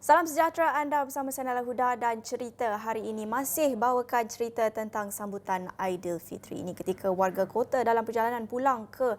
Salam sejahtera anda bersama saya Nala Huda dan cerita hari ini masih bawakan cerita tentang sambutan Aidilfitri. Ini ketika warga kota dalam perjalanan pulang ke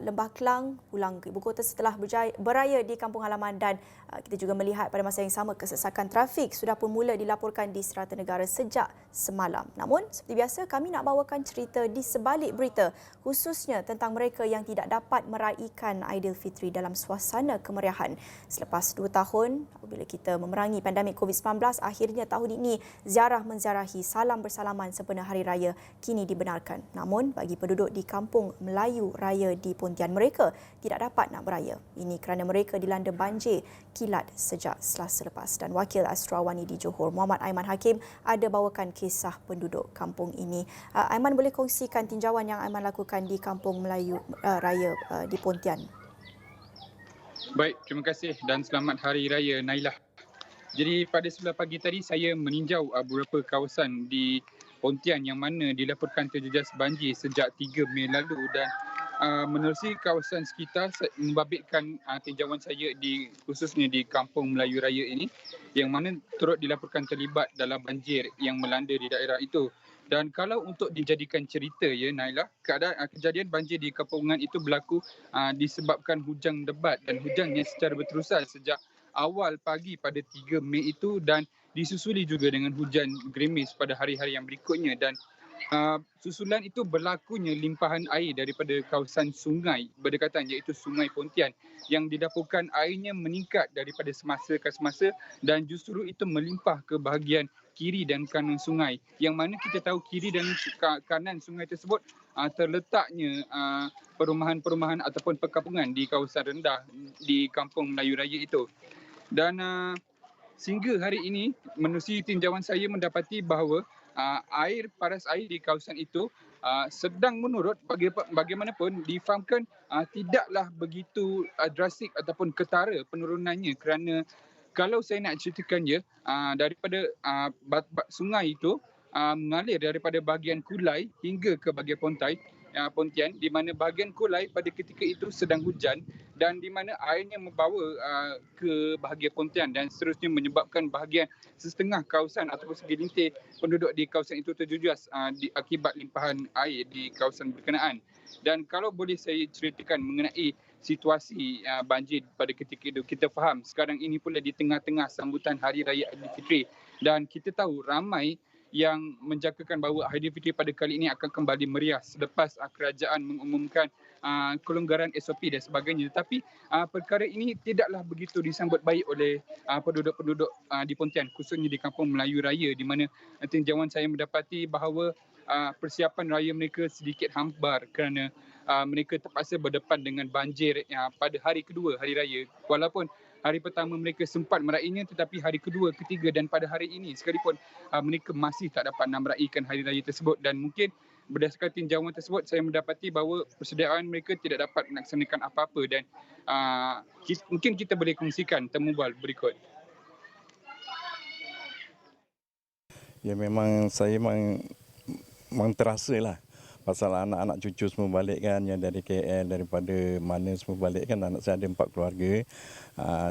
Lembah Kelang, pulang ke ibu kota setelah beraya di kampung halaman dan kita juga melihat pada masa yang sama kesesakan trafik sudah pun mula dilaporkan di serata negara sejak semalam. Namun seperti biasa kami nak bawakan cerita di sebalik berita khususnya tentang mereka yang tidak dapat meraihkan Aidilfitri dalam suasana kemeriahan. Selepas 2 tahun apabila kita memerangi pandemik COVID-19, akhirnya tahun ini ziarah menziarahi salam bersalaman sempena Hari Raya kini dibenarkan. Namun bagi penduduk di kampung Melayu Raya di Pontian, mereka tidak dapat nak beraya. Ini kerana mereka dilanda banjir kilat sejak Selasa lepas. Dan Wakil Astro Awani di Johor, Muhammad Aiman Hakim, ada bawakan kisah penduduk kampung ini. Aiman, boleh kongsikan tinjauan yang Aiman lakukan di kampung Melayu Raya di Pontian? Baik, terima kasih dan selamat Hari Raya Nailah. Jadi pada 9 pagi tadi saya meninjau beberapa kawasan di Pontian yang mana dilaporkan terjejas banjir sejak 3 Mei lalu dan menerusi kawasan sekitar membabitkan tinjauan saya khususnya di Kampung Melayu Raya ini yang mana turut dilaporkan terlibat dalam banjir yang melanda di daerah itu. Dan kalau untuk dijadikan cerita ya Nailah, kejadian banjir di kampungan itu berlaku disebabkan hujan lebat dan hujan yang secara berterusan sejak awal pagi pada 3 Mei itu dan disusuli juga dengan hujan gerimis pada hari-hari yang berikutnya dan susulan itu berlakunya limpahan air daripada kawasan sungai berdekatan iaitu Sungai Pontian yang didapurkan airnya meningkat daripada semasa ke semasa dan justru itu melimpah ke bahagian kiri dan kanan sungai yang mana kita tahu kiri dan kanan sungai tersebut terletaknya perumahan-perumahan ataupun perkampungan di kawasan rendah di Kampung Melayu Raya itu. Dan sehingga hari ini menerusi tinjauan saya mendapati bahawa paras air di kawasan itu sedang menurut bagaimanapun difahamkan tidaklah begitu drastik ataupun ketara penurunannya kerana kalau saya nak ceritakannya daripada sungai itu mengalir daripada bahagian Kulai hingga ke bahagian Pontian di mana bahagian Kulai pada ketika itu sedang hujan dan di mana airnya membawa ke bahagian Pontian dan seterusnya menyebabkan bahagian setengah kawasan ataupun segelintir penduduk di kawasan itu terjejas akibat limpahan air di kawasan berkenaan. Dan kalau boleh saya ceritakan mengenai situasi banjir pada ketika itu, kita faham sekarang ini pula di tengah-tengah sambutan Hari Raya Aidilfitri dan kita tahu ramai yang menjangkakan bahawa Aidilfitri pada kali ini akan kembali meriah selepas kerajaan mengumumkan kelonggaran SOP dan sebagainya. Tetapi perkara ini tidaklah begitu disambut baik oleh penduduk-penduduk di Pontian, khususnya di Kampung Melayu Raya di mana tinjauan saya mendapati bahawa persiapan raya mereka sedikit hambar kerana mereka terpaksa berdepan dengan banjir pada hari kedua Hari Raya. Walaupun hari pertama mereka sempat meraihnya tetapi hari kedua, ketiga dan pada hari ini sekalipun mereka masih tak dapat nak meraihkan Hari Raya tersebut dan mungkin berdasarkan tinjauan tersebut saya mendapati bahawa persediaan mereka tidak dapat melaksanakan apa-apa dan mungkin kita boleh kongsikan temu bal berikut. Ya memang saya memang terasa lah pasal anak-anak cucu semua balik kan yang dari KL daripada mana semua balik kan. Anak saya ada 4 keluarga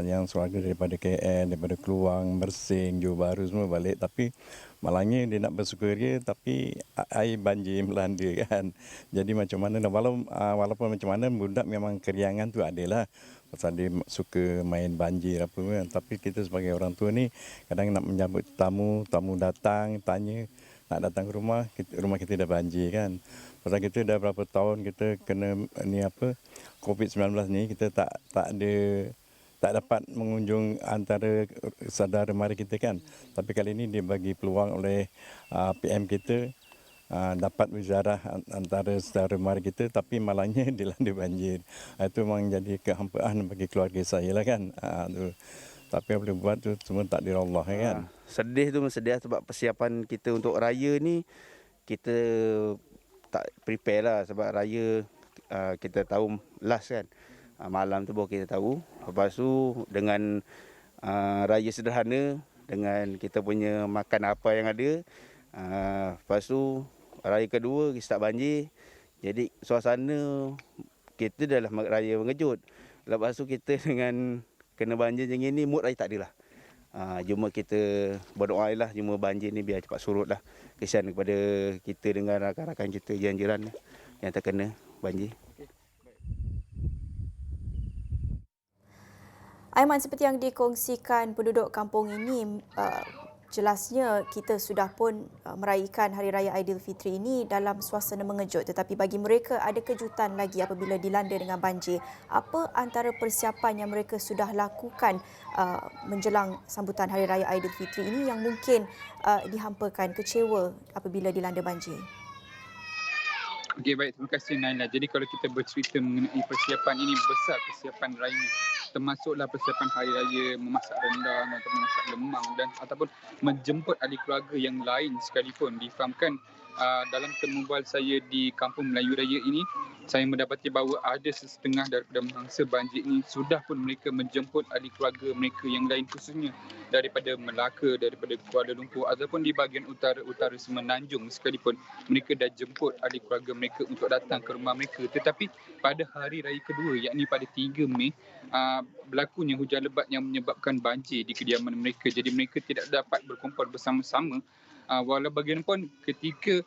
yang keluarga daripada KL, daripada Keluang, Mersing, Johor Bahru semua balik tapi malangnya dia nak bersukaria tapi air banjir melanda kan. Jadi macam mana walaupun macam mana budak memang keriangan tu adalah pasal dia suka main banjir apa kan. Tapi kita sebagai orang tua ni kadang nak menyambut tamu datang tanya nak datang ke rumah kita dah banjir kan. Pasal kita dah berapa tahun kita kena COVID-19 ni kita tak dapat mengunjung antara saudara mara kita kan. Tapi kali ini dia bagi peluang oleh PM kita dapat berziarah antara saudara mara kita tapi malangnya dilanda banjir. Itu memang jadi kehampaan bagi keluarga saya lah kan. Tapi apa boleh buat tu semua takdir Allah kan. Sedih tu sedih sebab persiapan kita untuk raya ni kita tak prepare lah sebab raya kita tahu last kan. Malam tu baru kita tahu. Lepas tu dengan raya sederhana dengan kita punya makan apa yang ada. Lepas tu raya kedua kita start banjir. Jadi suasana kita dah lah raya mengejut. Lepas tu kita dengan kena banjir macam ni mood raya tak ada lah. Cuma kita berdoa lah cuma banjir ni biar cepat surut lah. Kesian kepada kita dengan rakan-rakan kita jiran-jiran yang terkena banjir. Aiman, seperti yang dikongsikan penduduk kampung ini, jelasnya kita sudah pun meraihkan Hari Raya Aidilfitri ini dalam suasana mengejut. Tetapi bagi mereka ada kejutan lagi apabila dilanda dengan banjir. Apa antara persiapan yang mereka sudah lakukan menjelang sambutan Hari Raya Aidilfitri ini yang mungkin dihampakan kecewa apabila dilanda banjir? Okey, baik, terima kasih Naila. Jadi kalau kita bercerita mengenai persiapan ini, besar persiapan raya ini, termasuklah persiapan hari raya memasak rendang atau memasak lemang dan ataupun menjemput ahli keluarga yang lain sekalipun. Difahamkan dalam temubual saya di Kampung Melayu Raya ini, saya mendapati bahawa ada setengah daripada mangsa banjir ini sudah pun mereka menjemput ahli keluarga mereka yang lain, khususnya daripada Melaka, daripada Kuala Lumpur ataupun di bahagian utara Semenanjung sekalipun. Mereka dah jemput ahli keluarga mereka untuk datang ke rumah mereka. Tetapi pada hari raya kedua, yakni pada 3 Mei, berlakunya hujan lebat yang menyebabkan banjir di kediaman mereka. Jadi mereka tidak dapat berkumpul bersama-sama. Walau bagaimanapun ketika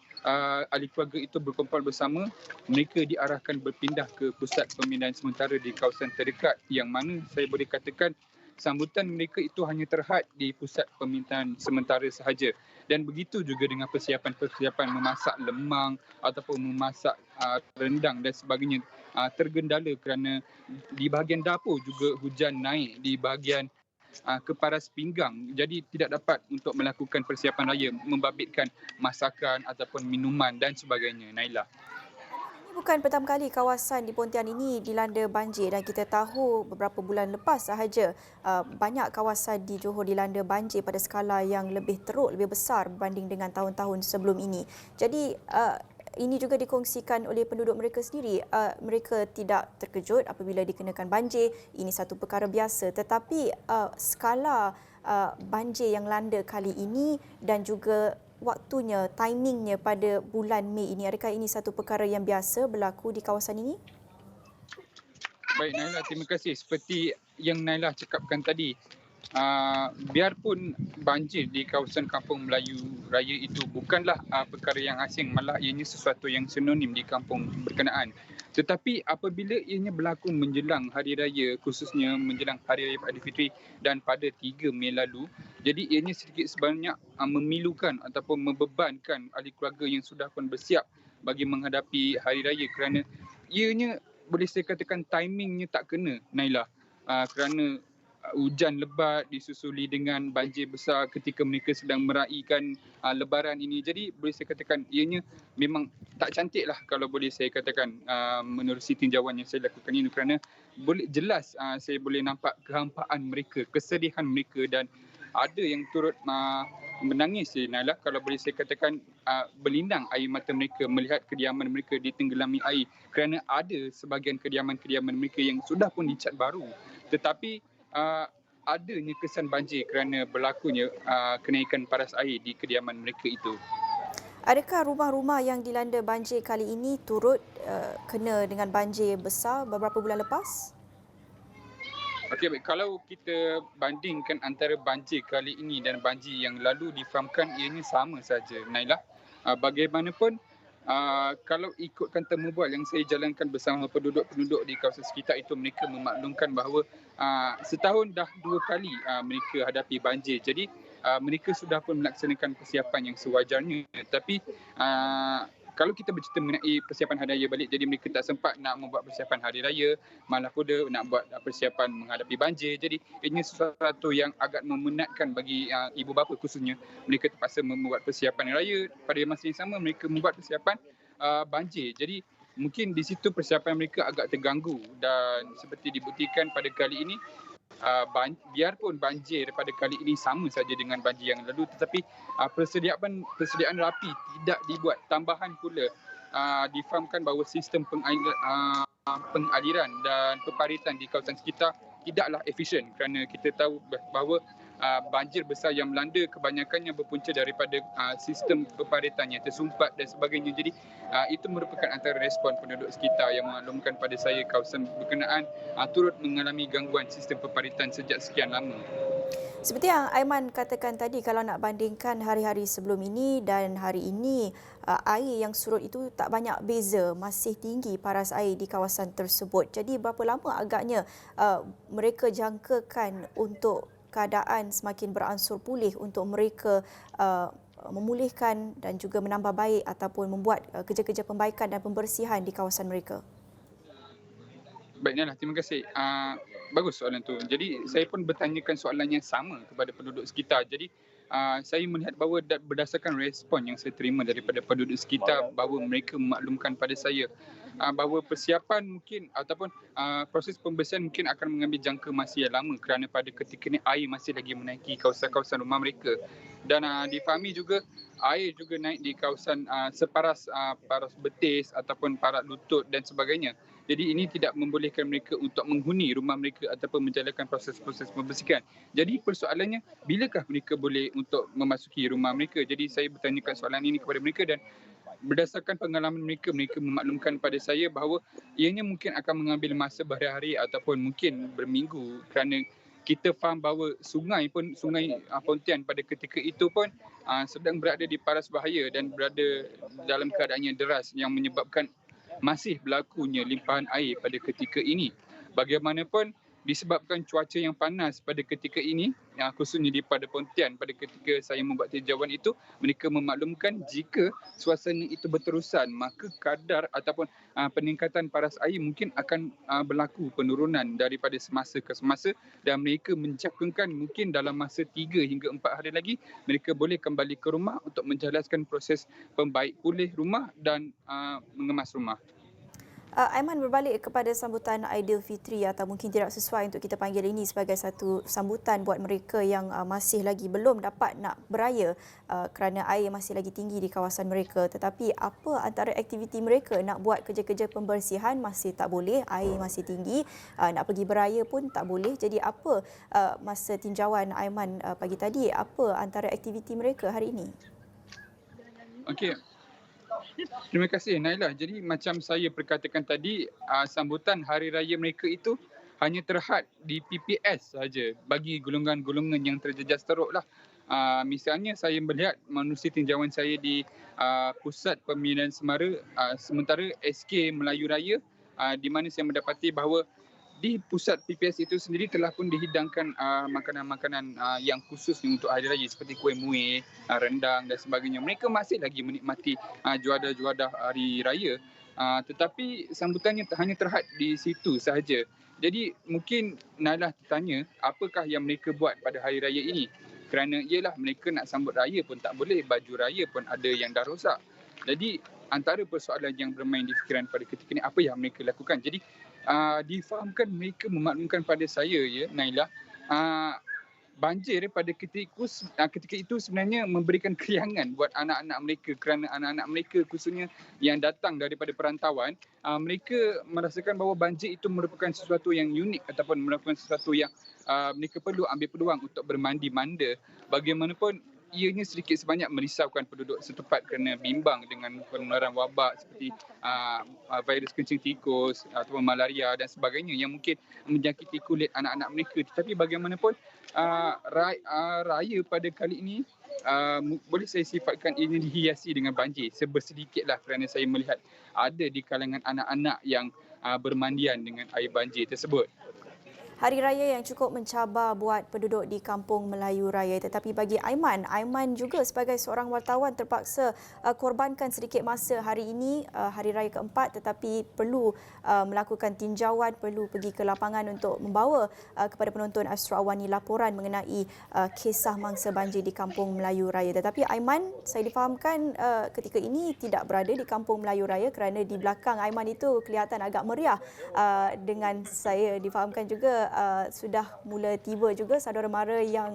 ahli keluarga itu berkumpul bersama, mereka diarahkan berpindah ke pusat pemindahan sementara di kawasan terdekat, yang mana saya boleh katakan sambutan mereka itu hanya terhad di pusat pemindahan sementara sahaja. Dan begitu juga dengan persiapan-persiapan memasak lemang ataupun memasak rendang dan sebagainya tergendala kerana di bahagian dapur juga hujan naik di bahagian keparas pinggang. Jadi tidak dapat untuk melakukan persiapan raya, membabitkan masakan ataupun minuman dan sebagainya. Naila. Ini bukan pertama kali kawasan di Pontian ini dilanda banjir dan kita tahu beberapa bulan lepas sahaja banyak kawasan di Johor dilanda banjir pada skala yang lebih teruk, lebih besar berbanding dengan tahun-tahun sebelum ini. Jadi ini juga dikongsikan oleh penduduk mereka sendiri. Mereka tidak terkejut apabila dikenakan banjir. Ini satu perkara biasa. Tetapi skala banjir yang landa kali ini dan juga waktunya, timingnya pada bulan Mei ini, adakah ini satu perkara yang biasa berlaku di kawasan ini? Baik Naila, terima kasih. Seperti yang Naila cakapkan tadi, biarpun banjir di kawasan Kampung Melayu Raya itu bukanlah perkara yang asing, malah ianya sesuatu yang sinonim di kampung berkenaan. Tetapi apabila ianya berlaku menjelang Hari Raya, khususnya menjelang Hari Raya Aidilfitri dan pada 3 Mei lalu, jadi ianya sedikit sebanyak memilukan ataupun membebankan ahli keluarga yang sudah pun bersiap bagi menghadapi Hari Raya, kerana ianya boleh saya katakan timingnya tak kena, Naila. Kerana hujan lebat disusuli dengan banjir besar ketika mereka sedang meraihkan lebaran ini. Jadi boleh saya katakan ianya memang tak cantik lah kalau boleh saya katakan menerusi tinjauan yang saya lakukan ini, kerana boleh jelas saya boleh nampak kehampaan mereka, kesedihan mereka dan ada yang turut menangis, Naila, kalau boleh saya katakan berlindang air mata mereka melihat kediaman mereka ditenggelami air, kerana ada sebahagian kediaman-kediaman mereka yang sudah pun dicat baru, tetapi adanya kesan banjir kerana berlakunya kenaikan paras air di kediaman mereka itu. Adakah rumah-rumah yang dilanda banjir kali ini turut kena dengan banjir besar beberapa bulan lepas? Okey, baik. Kalau kita bandingkan antara banjir kali ini dan banjir yang lalu, difahamkan ianya sama saja, Naila. Bagaimanapun, kalau ikutkan temubual yang saya jalankan bersama penduduk-penduduk di kawasan sekitar itu, mereka memaklumkan bahawa setahun dah 2 kali mereka hadapi banjir. Jadi mereka sudah pun melaksanakan persiapan yang sewajarnya. Tapi kalau kita bercerita mengenai persiapan hari raya balik, jadi mereka tak sempat nak membuat persiapan hari raya, malah pula nak buat persiapan menghadapi banjir. Jadi ini sesuatu yang agak memenatkan bagi ibu bapa khususnya. Mereka terpaksa membuat persiapan raya, pada masa yang sama mereka membuat persiapan banjir. Jadi mungkin di situ persiapan mereka agak terganggu, dan seperti dibuktikan pada kali ini, biarpun banjir pada kali ini sama saja dengan banjir yang lalu, tetapi persediaan rapi tidak dibuat. Tambahan pula difahamkan bahawa sistem pengaliran dan peparitan di kawasan sekitar tidaklah efisien, kerana kita tahu bahawa banjir besar yang melanda kebanyakannya berpunca daripada sistem peparitan yang tersumpat dan sebagainya. Jadi itu merupakan antara respon penduduk sekitar yang memaklumkan pada saya kawasan berkenaan turut mengalami gangguan sistem peparitan sejak sekian lama. Seperti yang Aiman katakan tadi, kalau nak bandingkan hari-hari sebelum ini dan hari ini, air yang surut itu tak banyak beza, masih tinggi paras air di kawasan tersebut. Jadi berapa lama agaknya mereka jangkakan untuk keadaan semakin beransur pulih untuk mereka memulihkan dan juga menambah baik ataupun membuat kerja-kerja pembaikan dan pembersihan di kawasan mereka? Baik, Nailah, terima kasih. Bagus soalan tu. Jadi saya pun bertanyakan soalan yang sama kepada penduduk sekitar. Jadi saya melihat bahawa berdasarkan respon yang saya terima daripada penduduk sekitar, bahawa mereka memaklumkan pada saya bahawa persiapan mungkin ataupun proses pembersihan mungkin akan mengambil jangka masa yang lama kerana pada ketika ini air masih lagi menaiki kawasan-kawasan rumah mereka. Dan difahami juga air juga naik di kawasan separas paras betis ataupun paras lutut dan sebagainya. Jadi ini tidak membolehkan mereka untuk menghuni rumah mereka ataupun menjalankan proses-proses pembersihan. Jadi persoalannya, bilakah mereka boleh untuk memasuki rumah mereka? Jadi saya bertanyakan soalan ini kepada mereka dan berdasarkan pengalaman mereka, mereka memaklumkan pada saya bahawa ianya mungkin akan mengambil masa berhari-hari ataupun mungkin berminggu kerana kita faham bahawa sungai Pontian pada ketika itu pun sedang berada di paras bahaya dan berada dalam keadaan yang deras yang menyebabkan masih berlakunya limpahan air pada ketika ini. Bagaimanapun disebabkan cuaca yang panas pada ketika ini, khususnya di pada Pontian pada ketika saya membuat tinjauan itu, mereka memaklumkan jika suasana itu berterusan, maka kadar ataupun peningkatan paras air mungkin akan berlaku penurunan daripada semasa ke semasa dan mereka mencakunkan mungkin dalam masa 3 hingga 4 hari lagi mereka boleh kembali ke rumah untuk menjalankan proses pembaik pulih rumah dan mengemas rumah. Aiman, berbalik kepada sambutan Aidilfitri atau mungkin tidak sesuai untuk kita panggil ini sebagai satu sambutan buat mereka yang masih lagi belum dapat nak beraya kerana air masih lagi tinggi di kawasan mereka. Tetapi apa antara aktiviti mereka nak buat kerja-kerja pembersihan masih tak boleh, air masih tinggi, nak pergi beraya pun tak boleh. Jadi apa masa tinjauan Aiman pagi tadi, apa antara aktiviti mereka hari ini? Okey. Terima kasih Nailah. Jadi macam saya perkatakan tadi, sambutan hari raya mereka itu hanya terhad di PPS saja bagi golongan-golongan yang terjejas teruk lah. Misalnya saya melihat menerusi tinjauan saya di Pusat Pembinaan Semara, sementara SK Melayu Raya, di mana saya mendapati bahawa di pusat PPS itu sendiri telah pun dihidangkan makanan-makanan yang khusus untuk hari raya seperti kuih muih, rendang dan sebagainya. Mereka masih lagi menikmati juadah-juadah hari raya. Tetapi sambutannya hanya terhad di situ sahaja. Jadi mungkin Nailah tanya apakah yang mereka buat pada hari raya ini. Kerana ialah mereka nak sambut raya pun tak boleh, baju raya pun ada yang dah rosak. Jadi antara persoalan yang bermain di fikiran pada ketika ini apa yang mereka lakukan. Jadi difahamkan mereka memaklumkan pada saya ya Nailah, banjir pada ketika itu sebenarnya memberikan keriangan buat anak-anak mereka kerana anak-anak mereka khususnya yang datang daripada perantauan, mereka merasakan bahawa banjir itu merupakan sesuatu yang unik ataupun merupakan sesuatu yang mereka perlu ambil peluang untuk bermandi-manda. Bagaimanapun ianya sedikit sebanyak merisaukan penduduk setempat kerana bimbang dengan penularan wabak seperti virus kencing tikus ataupun malaria dan sebagainya yang mungkin menjangkiti kulit anak-anak mereka. Tetapi bagaimanapun raya pada kali ini boleh saya sifatkan ini dihiasi dengan banjir sebersedikitlah kerana saya melihat ada di kalangan anak-anak yang bermandian dengan air banjir tersebut. Hari raya yang cukup mencabar buat penduduk di Kampung Melayu Raya. Tetapi bagi Aiman juga sebagai seorang wartawan terpaksa korbankan sedikit masa hari ini, hari raya keempat, tetapi perlu melakukan tinjauan, perlu pergi ke lapangan untuk membawa kepada penonton Astro Awani laporan mengenai kisah mangsa banjir di Kampung Melayu Raya. Tetapi Aiman, saya difahamkan ketika ini tidak berada di Kampung Melayu Raya kerana di belakang Aiman itu kelihatan agak meriah. Dengan saya difahamkan juga sudah mula tiba juga saudara mara yang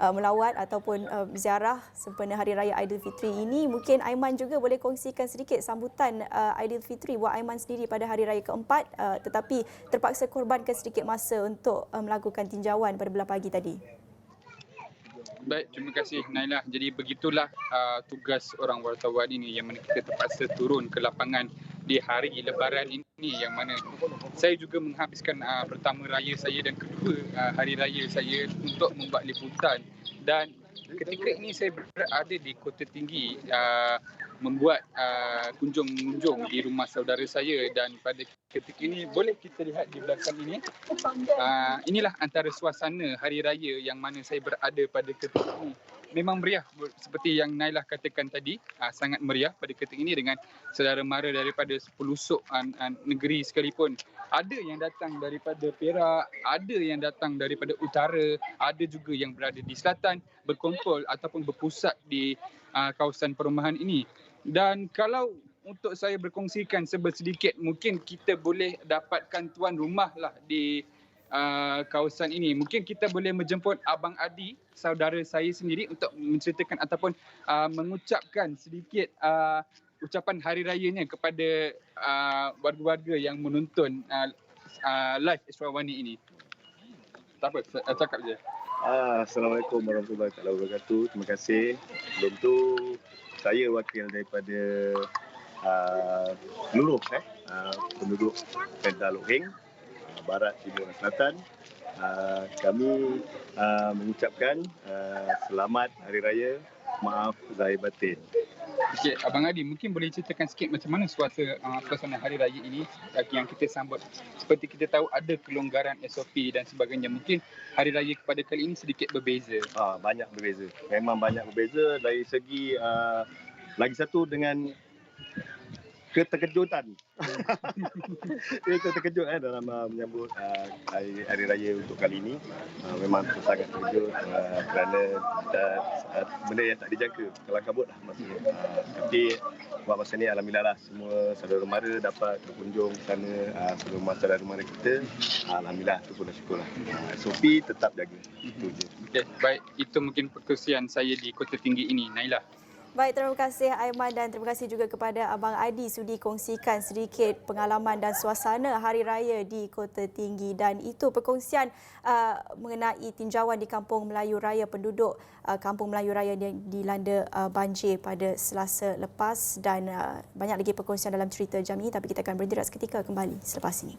melawat ataupun ziarah sempena Hari Raya Aidilfitri ini. Mungkin Aiman juga boleh kongsikan sedikit sambutan Aidilfitri buat Aiman sendiri pada Hari Raya keempat, tetapi terpaksa korbankan sedikit masa untuk melakukan tinjauan pada belah pagi tadi. Baik, terima kasih Nailah. Jadi begitulah tugas orang wartawan ini yang mana kita terpaksa turun ke lapangan di hari Lebaran ini, yang mana saya juga menghabiskan pertama raya saya dan kedua hari raya saya untuk membuat liputan. Dan ketika ini saya berada di Kota Tinggi membuat kunjung-mengunjung di rumah saudara saya, dan pada ketika ini boleh kita lihat di belakang ini, inilah antara suasana hari raya yang mana saya berada pada ketika ini. Memang meriah seperti yang Nailah katakan tadi, sangat meriah pada ketika ini dengan saudara mara daripada sepelosok negeri sekalipun. Ada yang datang daripada Perak, ada yang datang daripada utara, ada juga yang berada di selatan berkumpul ataupun berpusat di kawasan perumahan ini. Dan kalau untuk saya berkongsikan sedikit, mungkin kita boleh dapatkan tuan rumah lah di kawasan ini. Mungkin kita boleh menjemput Abang Adi, saudara saya sendiri, untuk menceritakan ataupun mengucapkan sedikit ucapan hari rayanya kepada warga-warga yang menonton live Israwani ini. Tak apa, saya cakap je. Assalamualaikum warahmatullahi wabarakatuh. Terima kasih. Sebelum tu saya wakil daripada seluruh penduduk Penta Lok Heng, Barat, Timur dan Selatan. Kami mengucapkan selamat Hari Raya, maaf zahir batin. Okey, Abang Adi, mungkin boleh ceritakan sikit macam mana suasana Hari Raya ini yang kita sambut. Seperti kita tahu ada kelonggaran SOP dan sebagainya. Mungkin Hari Raya kepada kali ini sedikit berbeza. Banyak berbeza. Memang banyak berbeza dari segi lagi satu dengan keterkejutan. Kita terkejut dalam menyambut hari raya untuk kali ini. Memang sangat terkejut kerana benda yang tak dijangka, kelang kabut lah maksudnya. Tapi buat masa ni alhamdulillah lah, semua saudara mara dapat berkunjung ke sana, semua saudara mara kita. Alhamdulillah, tu pun dah syukur lah. SOP tetap jaga. Itu je. Okay, baik, itu mungkin perkongsian saya di Kota Tinggi ini. Nailah. Baik, terima kasih Aiman dan terima kasih juga kepada Abang Adi sudi kongsikan sedikit pengalaman dan suasana Hari Raya di Kota Tinggi. Dan itu perkongsian mengenai tinjauan di Kampung Melayu Raya, penduduk Kampung Melayu Raya yang dilanda banjir pada Selasa lepas. Dan banyak lagi perkongsian dalam cerita jam ini, tapi kita akan berhenti seketika, kembali selepas ini.